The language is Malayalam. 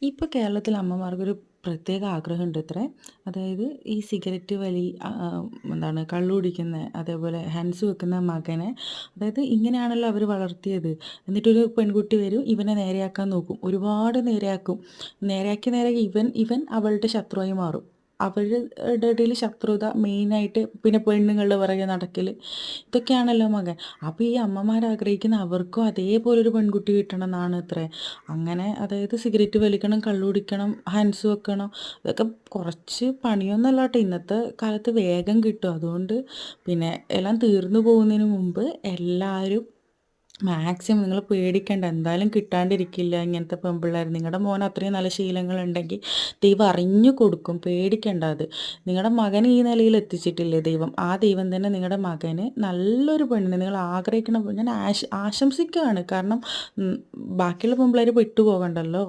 ഇപ്പോൾ കേരളത്തിൽ അമ്മമാർക്കൊരു പ്രത്യേക ആഗ്രഹമുണ്ട് ഇത്രേ. അതായത് ഈ സിഗരറ്റ് വലി എന്താണ് കള്ള് കുടിക്കുന്ന, അതേപോലെ ഹാൻസ് വെക്കുന്ന മകനെ അതായത് ഇങ്ങനെയാണല്ലോ അവർ വളർത്തിയത്. എന്നിട്ടൊരു പെൺകുട്ടി വരും, ഇവനെ നേരെയാക്കാൻ നോക്കും. ഒരുപാട് നേരെയാക്കും. നേരെയാക്കി ഇവൻ ഇവൻ അവളുടെ ശത്രുവായി മാറും. അവരുടെ ഇടയിൽ ശത്രുത മെയിനായിട്ട്. പിന്നെ പെണ്ണുങ്ങളുടെ പുറകെ നടക്കൽ. ഇതൊക്കെയാണല്ലോ മകൻ. അപ്പോൾ ഈ അമ്മമാർ ആഗ്രഹിക്കുന്ന അവർക്കും അതേപോലൊരു പെൺകുട്ടി കിട്ടണം എന്നാണ് ഇത്രേ. അങ്ങനെ അതായത് സിഗരറ്റ് വലിക്കണം, കള്ള് കുടിക്കണം, ഹാൻസ് വെക്കണം. ഇതൊക്കെ കുറച്ച് പണിയൊന്നുമല്ല കേട്ടോ. ഇന്നത്തെ കാലത്ത് വേഗം കിട്ടും. അതുകൊണ്ട് പിന്നെ എല്ലാം തീർന്നു പോകുന്നതിന് മുമ്പ് എല്ലാവരും മാക്സിമം നിങ്ങൾ പേടിക്കണ്ട. എന്തായാലും കിട്ടാണ്ടിരിക്കില്ല ഇങ്ങനത്തെ പെൺപിള്ളേർ. നിങ്ങളുടെ മോന് അത്രയും നല്ല ശീലങ്ങളുണ്ടെങ്കിൽ ദൈവം അറിഞ്ഞു കൊടുക്കും. പേടിക്കണ്ട അത്. നിങ്ങളുടെ മകനെ ഈ നിലയിൽ എത്തിച്ചിട്ടില്ലേ ദൈവം, ആ ദൈവം തന്നെ നിങ്ങളുടെ മകന് നല്ലൊരു പെണ്ണിനെ നിങ്ങൾ ആഗ്രഹിക്കണം ഞാൻ ആശംസിക്കുകയാണ്. കാരണം ബാക്കിയുള്ള പെൺപിള്ളേർ പെട്ടുപോകണ്ടല്ലോ.